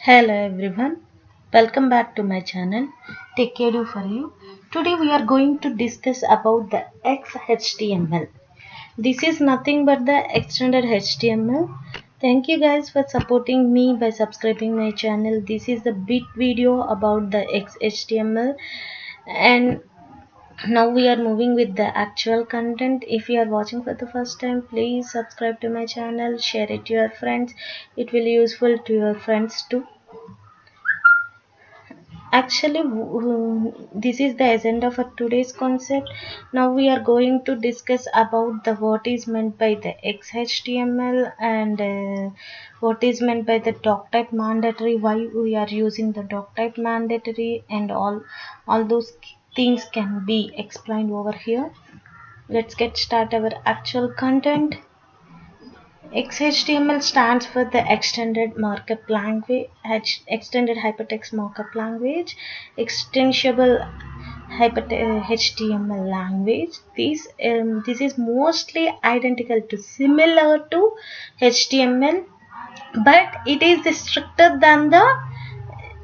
Hello everyone, welcome back to my channel. Take care for you. Today we are going to discuss about the Xhtml. This is nothing but the extended HTML. Thank you guys for supporting me by subscribing my channel. This is the big video about the Xhtml, and now we are moving with the actual content. If you are watching for the first time, please subscribe to my channel, share it to your friends. It will be useful to your friends too. Actually, this is the agenda for today's concept. Now we are going to discuss about the what is meant by the XHTML and what is meant by the doc type mandatory, why we are using the doc type mandatory, and all those things can be explained over here. Let's get started our actual content. XHTML stands for the Extended Markup Language, Extended Hypertext Markup Language, Extensible HTML language. This is mostly identical to similar to HTML, but it is stricter than the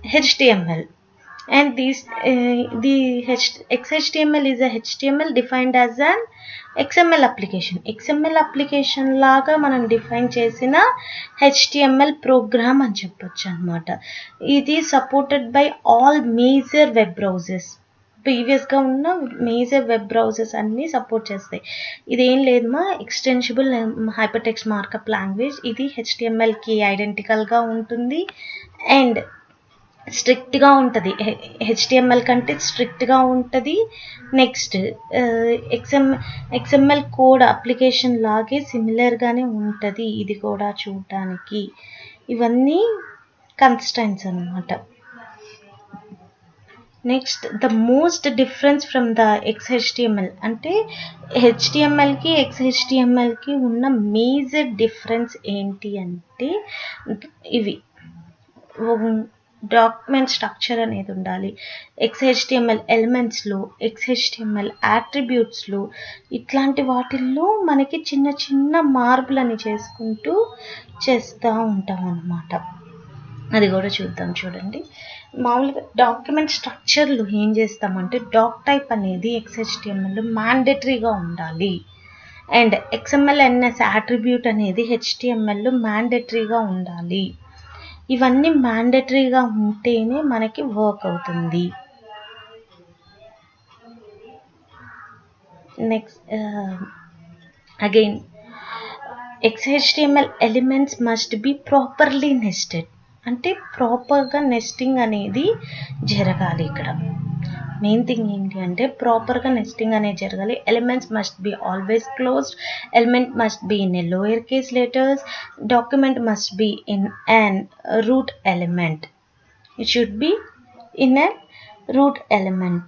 HTML. And XHTML is a HTML defined as an XML application. XML application లాగా మనం define చేసిన HTML programme అని చెప్పొచ్చు అనమాట. ఇది supported by all major web browsers. ప్రీవియస్గా ఉన్న major web browsers అన్నీ సపోర్ట్ చేస్తాయి. ఇదేం లేదమ్మా, ఎక్స్టెన్సిబుల్ హైపర్టెక్స్ట్ మార్కప్ లాంగ్వేజ్. ఇది HTMLకి ఐడెంటికల్గా ఉంటుంది అండ్ స్ట్రిక్ట్గా ఉంటుంది. HTML కంటే స్ట్రిక్ట్గా ఉంటుంది. నెక్స్ట్ XML కోడ్ అప్లికేషన్ లాగే సిమిలర్గానే ఉంటుంది. ఇది కూడా చూడటానికి ఇవన్నీ కన్స్టెంట్స్ అన్నమాట. Next the most difference from the XHTML అంటే HTMLకి XHTMLకి ఉన్న మేజర్ డిఫరెన్స్ ఏంటి అంటే ఇవి. డాక్యుమెంట్ స్ట్రక్చర్ అనేది ఉండాలి. XHTML ఎలిమెంట్స్లో, XHTML యాట్రిబ్యూట్స్లో, ఇట్లాంటి వాటిల్లో మనకి చిన్న చిన్న మార్పులని చేసుకుంటూ చేస్తూ ఉంటాం అన్నమాట. అది కూడా చూద్దాం. చూడండి, మామూలుగా డాక్యుమెంట్ స్ట్రక్చర్లు ఏం చేస్తామంటే డాక్ టైప్ అనేది XHTML మ్యాండేటరీగా ఉండాలి అండ్ XMLNS యాట్రిబ్యూట్ అనేది HTML మ్యాండేటరీగా ఉండాలి. ఇవన్నీ మ్యాండేటరీగా ఉంటేనే మనకి వర్క్ అవుతుంది. Next again XHTML elements must be properly nested. అంటే ప్రాపర్గా నెస్టింగ్ అనేది జరగాలి. ఇక్కడ మెయిన్ థింగ్ ఏంటి అంటే ప్రాపర్గా నెస్టింగ్ అనేది జరగాలి. Elements must be always closed. Element must be in a lower case letters. Document must be in an root element. It should be in a root element.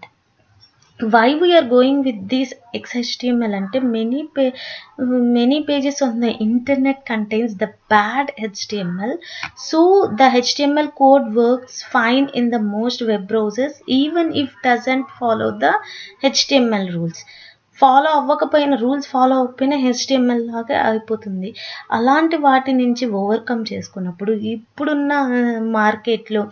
Why we are going with this XHTML అంటే many pages on the internet contains the bad HTML. So the HTML code works fine in the most web browsers even if doesn't follow the HTML rules. Rules follow అవ్వకపోయినా HTML లాగా అయిపోతుంది. అలాంటి వాటి నుంచి overcome చేసుకున్నప్పుడు ఇప్పుడున్న మార్కెట్లో,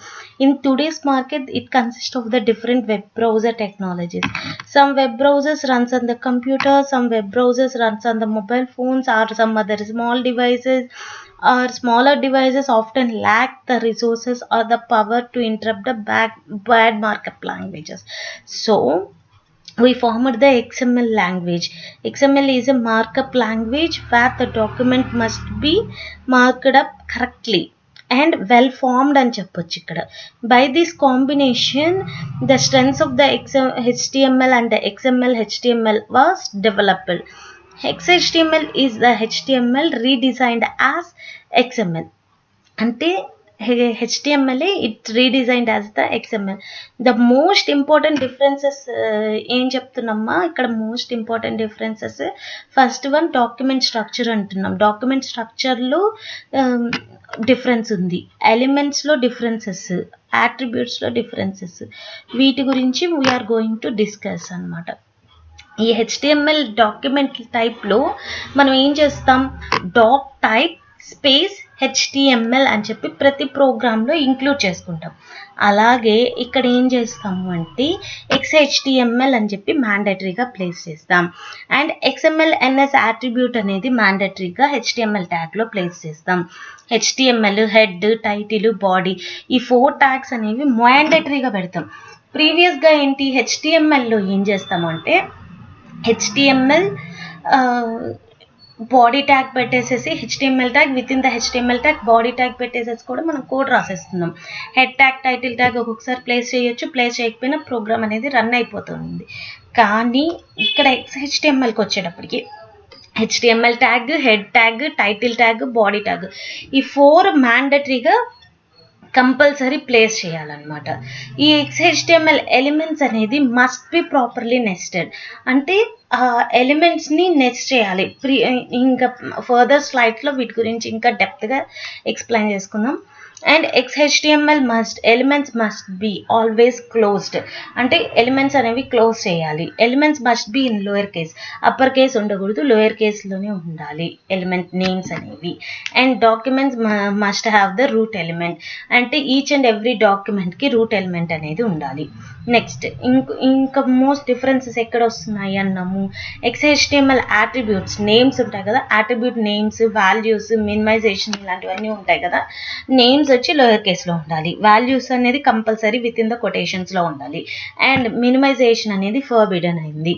in today's market it consist of the different web browser technologies. Some web browsers runs on the computer, some web browsers runs on the mobile phones or some other small devices, or smaller devices often lack the resources or the power to interrupt the bad markup languages. So we formed the XML language. XML is a markup language where the document must be marked up correctly and well formed అని చెప్పొచ్చు ఇక్కడ. By this combination the strengths of the HTML and the XML HTML was developed. XHTML is the HTML redesigned as XML. అంటే HTML it redesigned as the XML. The most important differences ఏం చెప్తున్నామా ఇక్కడ, most important differences. First one document structure అంటున్నాం. Document స్ట్రక్చర్లో difference ఉంది, ఎలిమెంట్స్లో differences, యాట్రిబ్యూట్స్లో differences. వీటి గురించి we are going to discuss అన్నమాట. ఈ HTML document టైప్లో మనం ఏం చేస్తాం, డాక్ టైప్ స్పేస్ HTML అని చెప్పి ప్రతి ప్రోగ్రాంలో ఇంక్లూడ్ చేసుకుంటాం. అలాగే ఇక్కడ ఏం చేస్తాము అంటే XHTML అని చెప్పి మ్యాండేటరీగా ప్లేస్ చేస్తాం. అండ్ XML NS అట్రిబ్యూట్ అనేది మ్యాండేటరీగా HTML ట్యాగ్లో ప్లేస్ చేస్తాం. HTML హెడ్, టైటిల్, బాడీ ఈ 4 ట్యాగ్స్ అనేవి మ్యాండేటరీగా పెడతాం. ప్రీవియస్గా ఏంటి HTMLలో ఏం చేస్తామంటే HTML బాడీ ట్యాగ్ పెట్టేసేసి HTML tag with in the HTML tag body tag పెట్టేసేసి కూడా మనం కోడ్ రాసేస్తున్నాం. హెడ్ ట్యాగ్, టైటిల్ ట్యాగ్ ఒక్కొక్కసారి ప్లేస్ చేయొచ్చు, ప్లేస్ చేయకపోయినా ప్రోగ్రామ్ అనేది రన్ అయిపోతుంది. కానీ ఇక్కడ XHTMLకి వచ్చేటప్పటికి HTML tag, head tag, title tag, body tag ఈ 4 మ్యాండటరీగా కంపల్సరీ ప్లేస్ చేయాలన్నమాట. ఈ XHTML ఎలిమెంట్స్ అనేది మస్ట్ బి ప్రాపర్లీ నెస్టెడ్. అంటే ఎలిమెంట్స్ని నెస్ట్ చేయాలి. ఇంకా ఫర్దర్ స్లైడ్స్లో వీటి గురించి ఇంకా డెప్త్గా ఎక్స్ప్లెయిన్ చేసుకుందాం. And XHTML elements must be always closed. అంటే ఎలిమెంట్స్ అనేవి క్లోజ్ చేయాలి. Elements must be in lower case, upper case ఉండకూడదు, లోయర్ కేస్లోనే ఉండాలి ఎలిమెంట్ నేమ్స్ అనేవి. And documents must have the root element. అంటే ఈచ్ అండ్ ఎవ్రీ డాక్యుమెంట్కి రూట్ ఎలిమెంట్ అనేది ఉండాలి. నెక్స్ట్ ఇంకా మోస్ట్ డిఫరెన్సెస్ ఎక్కడ వస్తున్నాయి అన్నాము. XHTML అట్రిబ్యూట్స్ నేమ్స్ ఉంటాయి కదా, అట్రిబ్యూట్ నేమ్స్, వాల్యూస్, మినిమైజేషన్ ఇలాంటివన్నీ ఉంటాయి కదా. నేమ్స్ వచ్చి లోయర్ కేస్లో ఉండాలి, వాల్యూస్ అనేది కంపల్సరీ విత్ ఇన్ ద కొటేషన్స్లో ఉండాలి, అండ్ మినిమైజేషన్ అనేది ఫర్బిడన్ అయింది.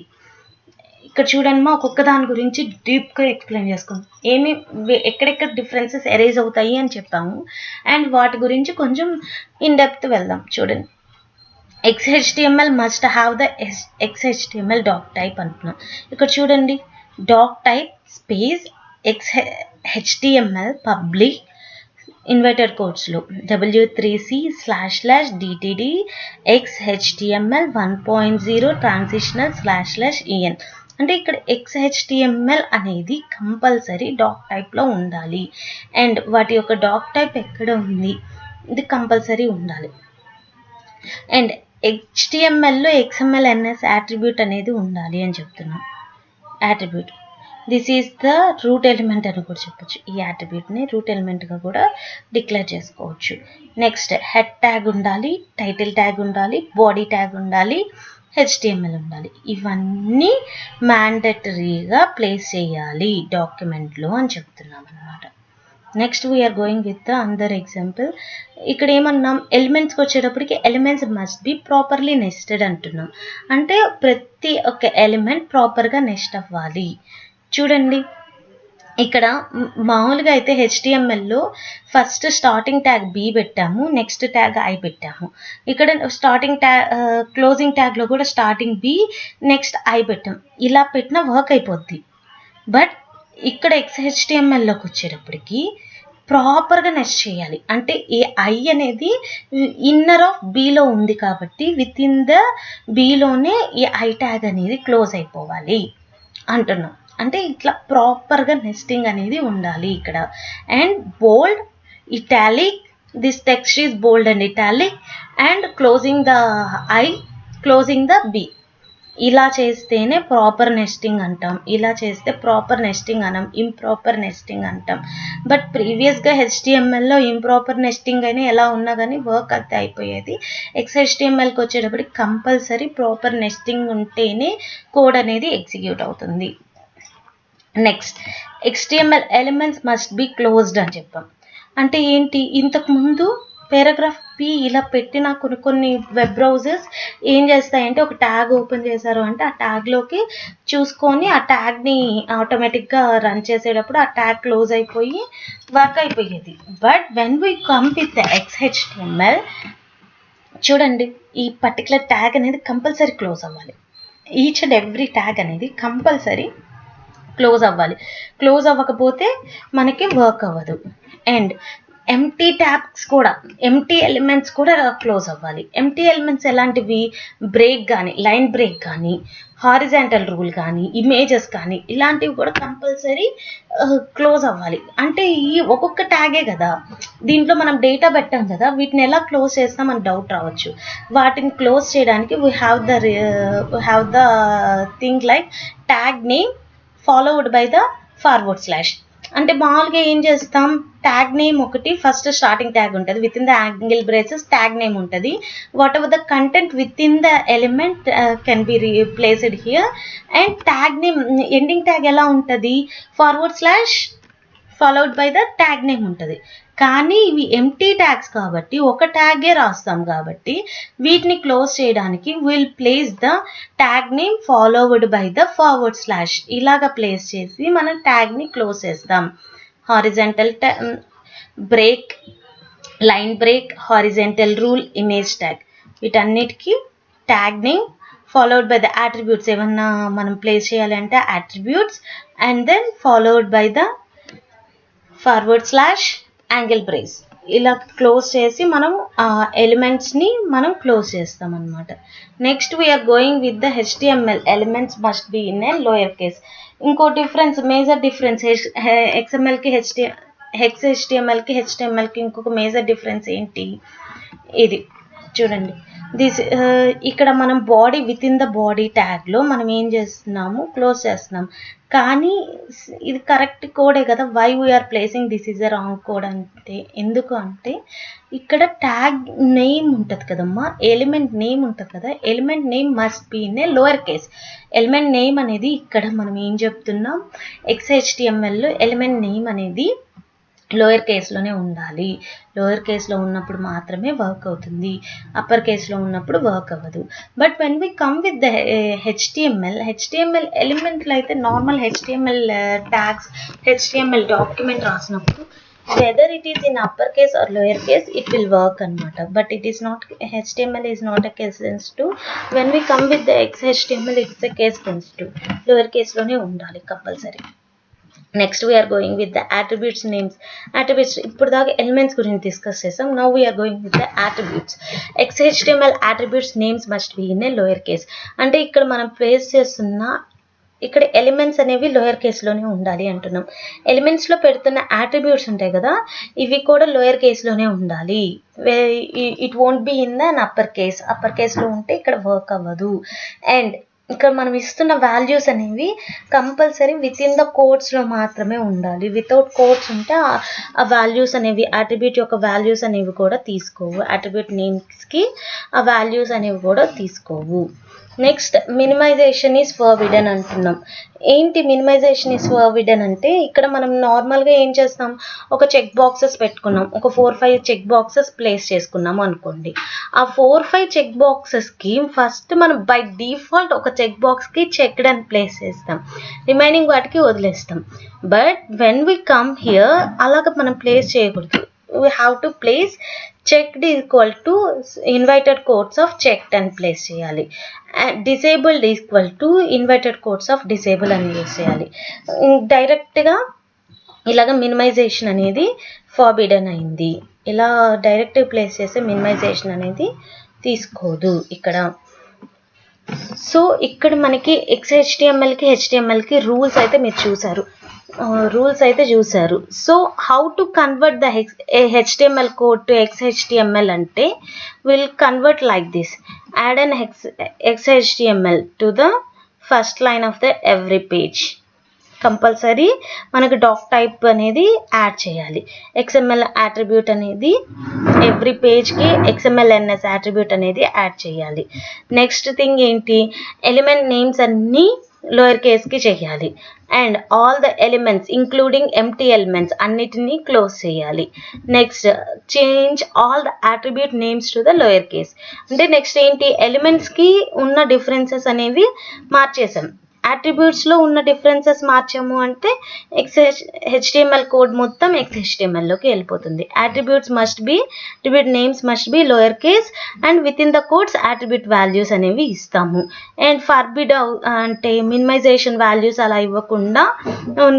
ఇక్కడ చూడండి ఒక్కొక్క దాని గురించి డీప్గా ఎక్స్ప్లెయిన్ చేసుకుందాం. ఎక్కడెక్కడ డిఫరెన్సెస్ ఎరేజ్ అవుతాయి అని చెప్పాము, అండ్ వాటి గురించి కొంచెం ఇన్ డెప్త్ వెళ్దాం. చూడండి, XHTML must have the XHTML doctype అంటున్నాం. ఇక్కడ చూడండి, doctype space HTML public inverted కోడ్స్లో W3C//DTD XHTML 1.0 ట్రాన్సిషనల్//en. అంటే ఇక్కడ XHTML అనేది కంపల్సరీ డాక్ టైప్లో ఉండాలి. అండ్ వాటి యొక్క డాక్ టైప్ ఎక్కడ ఉంది, ఇది కంపల్సరీ ఉండాలి. అండ్ HTMLలో XML NS అట్రిబ్యూట్ అనేది ఉండాలి అని చెప్తున్నాం. Attribute this is the root element అని కూడా చెప్పొచ్చు. ఈ అట్రిబ్యూట్ని రూట్ ఎలిమెంట్గా కూడా డిక్లేర్ చేసుకోవచ్చు. నెక్స్ట్ హెడ్ ట్యాగ్ ఉండాలి, టైటిల్ ట్యాగ్ ఉండాలి, బాడీ ట్యాగ్ ఉండాలి, HTML ఉండాలి. ఇవన్నీ మ్యాండటరీగా ప్లేస్ చేయాలి డాక్యుమెంట్లో అని చెప్తున్నాం అన్నమాట. Next we are going with the other example. ఇక్కడ ఏమన్నాం, ఎలిమెంట్స్కి వచ్చేటప్పటికి elements must be properly nested అంటున్నాం. అంటే ప్రతి ఒక్క ఎలిమెంట్ ప్రాపర్గా నెస్ట్ అవ్వాలి. చూడండి, ఇక్కడ మామూలుగా అయితే HTMLలో ఫస్ట్ స్టార్టింగ్ ట్యాగ్ B పెట్టాము, నెక్స్ట్ ట్యాగ్ I పెట్టాము. ఇక్కడ స్టార్టింగ్ ట్యాగ్ క్లోజింగ్ ట్యాగ్లో కూడా స్టార్టింగ్ B నెక్స్ట్ I పెట్టాం. ఇలా పెట్టిన వర్క్ అయిపోద్ది. బట్ ఇక్కడ XHTMLలోకి వచ్చేటప్పటికి ప్రాపర్గా నెస్ట్ చేయాలి. అంటే ఈ I అనేది ఇన్నర్ ఆఫ్ Bలో ఉంది కాబట్టి విత్ ఇన్ ద Bలోనే ఈ I ట్యాగ్ అనేది క్లోజ్ అయిపోవాలి అంటున్నాం. అంటే ఇట్లా ప్రాపర్గా నెస్టింగ్ అనేది ఉండాలి ఇక్కడ. And bold, italic, this text is bold and italic, and closing the I, closing the B. ఇలా చేస్తేనే ప్రాపర్ నెస్టింగ్ అంటాం. ఇలా చేస్తే ప్రాపర్ నెస్టింగ్ అనం, ఇంప్రాపర్ నెస్టింగ్ అంటాం. బట్ ప్రీవియస్గా HTMLలో ఇంప్రాపర్ నెస్టింగ్ అయినా ఎలా ఉన్నా కానీ వర్క్ అయితే అయిపోయేది. XHTMLకి వచ్చేటప్పటికి కంపల్సరీ ప్రాపర్ నెస్టింగ్ ఉంటేనే కోడ్ అనేది ఎగ్జిక్యూట్ అవుతుంది. Next HTML elements must be closed అని చెప్పాం. అంటే ఏంటి, ఇంతకుముందు పారాగ్రాఫ్ P ఇలా పెట్టిన కొన్ని వెబ్ బ్రౌజర్స్ ఏం చేస్తాయంటే ఒక ట్యాగ్ ఓపెన్ చేశారు అంటే ఆ ట్యాగ్లోకి చూసుకొని ఆ ట్యాగ్ని ఆటోమేటిక్గా రన్ చేసేటప్పుడు ఆ ట్యాగ్ క్లోజ్ అయిపోయి వర్క్ అయిపోయేది. But when we come with XHTML చూడండి, ఈ పర్టికులర్ ట్యాగ్ అనేది కంపల్సరీ క్లోజ్ అవ్వాలి. ఈచ్ అండ్ ఎవ్రీ ట్యాగ్ అనేది కంపల్సరీ క్లోజ్ అవ్వాలి. క్లోజ్ అవ్వకపోతే మనకి వర్క్ అవ్వదు. అండ్ ఎంటీ ట్యాగ్స్ కూడా, ఎంటీ ఎలిమెంట్స్ కూడా క్లోజ్ అవ్వాలి. ఎంటీ ఎలిమెంట్స్ ఎలాంటివి, బ్రేక్ కానీ, లైన్ బ్రేక్ కానీ, హారిజాంటల్ రూల్ కానీ, ఇమేజెస్ కానీ ఇలాంటివి కూడా కంపల్సరీ క్లోజ్ అవ్వాలి. అంటే ఈ ఒక్కొక్క ట్యాగే కదా, దీంట్లో మనం డేటా పెట్టాం కదా, వీటిని ఎలా క్లోజ్ చేస్తామని డౌట్ రావచ్చు. వాటిని క్లోజ్ చేయడానికి we have the thing like tag name followed by the forward slash. అంటే మామూలుగా ఏం చేస్తాం, ట్యాగ్ నేమ్ ఒకటి ఫస్ట్ స్టార్టింగ్ ట్యాగ్ ఉంటుంది, with in the angle braces tag name ఉంటుంది. Whatever the content with in the element can be replaced here. And tag name ending tag ఎలా ఉంటుంది, // followed by the tag name ఉంటుంది. కానీ ఇవి empty tags కాబట్టి ఒక ట్యాగే రాస్తాం కాబట్టి వీటిని క్లోజ్ చేయడానికి will place the tag name followed by the // ఇలాగా ప్లేస్ చేసి మనం ట్యాగ్ని క్లోజ్ చేస్తాం. Horizontal break, line break, horizontal rule, image tag, వీటన్నిటికీ tag name followed by the attributes ఏమన్నా మనం ప్లేస్ చేయాలి అంటే attributes, and then followed by the // angle brace, ఇలా క్లోజ్ చేసి మనం ఎలిమెంట్స్ని మనం క్లోజ్ చేస్తాం అన్నమాట. Next we are going with the HTML, elements must be in a lower case. ఇంకో డిఫరెన్స్, మేజర్ డిఫరెన్స్ XMLకి HTMLకి HTMLకి ఇంకొక మేజర్ డిఫరెన్స్ ఏంటి, ఇది చూడండి. ఇక్కడ మనం body with in the body ట్యాగ్లో మనం ఏం చేస్తున్నాము, క్లోజ్ చేస్తున్నాం. కానీ ఇది కరెక్ట్ కోడే కదా, why we are placing this is a wrong code అంటే, ఎందుకు అంటే ఇక్కడ ట్యాగ్ నేమ్ ఉంటుంది కదమ్మా, ఎలిమెంట్ నేమ్ ఉంటుంది కదా, element name must be in a lower case. Element name అనేది ఇక్కడ మనం ఏం చెప్తున్నాం, XHTMLలో ఎలిమెంట్ నేమ్ అనేది లోయర్ కేస్లోనే ఉండాలి. లోయర్ కేస్లో ఉన్నప్పుడు మాత్రమే వర్క్ అవుతుంది, అప్పర్ కేస్లో ఉన్నప్పుడు వర్క్ అవ్వదు. But when we come with the HTML ఎలిమెంట్లు అయితే normal HTML tags, HTML document రాసినప్పుడు whether it is in upper case or lower case it will work అనమాట. But it is not, HTML is not a case sensitive. When we come with the XHTML it's a case sensitive, lower case లోనే ఉండాలి compulsory. Next we are going with the attributes names. Attributes ఇప్పుడు దాకా elements గురించి discuss చేసాం. Now we are going with the attributes. XHTML attributes names must be in a lower case. అంటే ఇక్కడ మనం place చేస్తున్న ఇక్కడ ఎలిమెంట్స్ అనేవి లోయర్ కేస్లోనే ఉండాలి అంటున్నాం. ఎలిమెంట్స్లో పెడుతున్న అట్రిబ్యూట్స్ ఉంటాయి కదా, ఇవి కూడా లోయర్ కేస్లోనే ఉండాలి. It won't be in the upper case. Upper కేస్లో ఉంటే ఇక్కడ వర్క్ అవ్వదు. అండ్ ఇక్కడ మనం ఇస్తున్న వాల్యూస్ అనేవి కంపల్సరీ విత్ ఇన్ ద కోడ్స్లో మాత్రమే ఉండాలి. వితౌట్ కోడ్స్ ఉంటే ఆ వాల్యూస్ అనేవి, అట్రిబ్యూట్ యొక్క వాల్యూస్ అనేవి కూడా తీసుకోవు, అట్రిబ్యూట్ నేమ్స్కి ఆ వాల్యూస్ అనేవి కూడా తీసుకోవు. నెక్స్ట్ మినిమైజేషన్ ఈజ్ ఫర్బిడెన్ అంటున్నాం. ఏంటి మినిమైజేషన్ ఈజ్ ఫర్బిడెన్ అంటే, ఇక్కడ మనం నార్మల్గా ఏం చేస్తాం, ఒక చెక్ బాక్సెస్ పెట్టుకున్నాం, ఒక 4-5 చెక్ బాక్సెస్ ప్లేస్ చేసుకున్నాము అనుకోండి. ఆ 4-5 చెక్ బాక్సెస్కి ఫస్ట్ మనం బై డిఫాల్ట్ ఒక చెక్ బాక్స్కి చెక్డ్ అని ప్లేస్ చేస్తాం, రిమైనింగ్ వాటికి వదిలేస్తాం. But when we come here అలాగ మనం ప్లేస్ చేయకూడదు. we have to place checked equal to inverted quotes of checked and place చేయాలి. disabled equal to inverted quotes of disable అని యూస్ చేయాలి. డైరెక్ట్గా ఇలాగ మినిమైజేషన్ అనేది ఫార్బిడెన్ అయింది. ఇలా డైరెక్ట్ ప్లేస్ చేసే మినిమైజేషన్ అనేది తీసుకోదు ఇక్కడ. సో ఇక్కడ మనకి XHTMLకి HTMLకి రూల్స్ అయితే మీరు చూసారు, so how to convert the HTML code to XHTML అంటే will convert like this. Add an XHTML to the first line of the every page. Compulsory మనకు డాక్ టైప్ అనేది యాడ్ చేయాలి. XML అట్రిబ్యూట్ అనేది every పేజ్కి XMLNS attribute అనేది add చేయాలి. Next thing ఏంటి, element names అన్నీ lower కేస్కి చేయాలి. And all the elements including empty elements అన్నిటినీ క్లోజ్ చేయాలి. Next change all the attribute names to the lower case. అంటే నెక్స్ట్ ఏంటి, ఎలిమెంట్స్కి ఉన్న డిఫరెన్సెస్ అనేవి మార్చేసాం, అట్రిబ్యూట్స్లో ఉన్న డిఫరెన్సెస్ మార్చాము అంటే HTML కోడ్ మొత్తం XHTMLలోకి వెళ్ళిపోతుంది. Attribute names must B lower case and with in the codes attribute values అనేవి ఇస్తాము. అండ్ ఫర్బిడ్ అంటే మినిమైజేషన్ వాల్యూస్ అలా ఇవ్వకుండా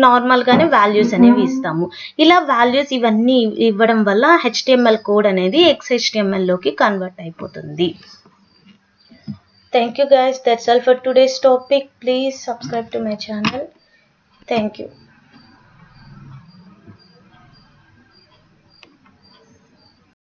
నార్మల్గానే వాల్యూస్ అనేవి ఇస్తాము. ఇలా వాల్యూస్ ఇవన్నీ ఇవ్వడం వల్ల HTML కోడ్ అనేది XHTMLలోకి కన్వర్ట్ అయిపోతుంది. Thank you guys, that's all for today's topic. Please subscribe to my channel. Thank you.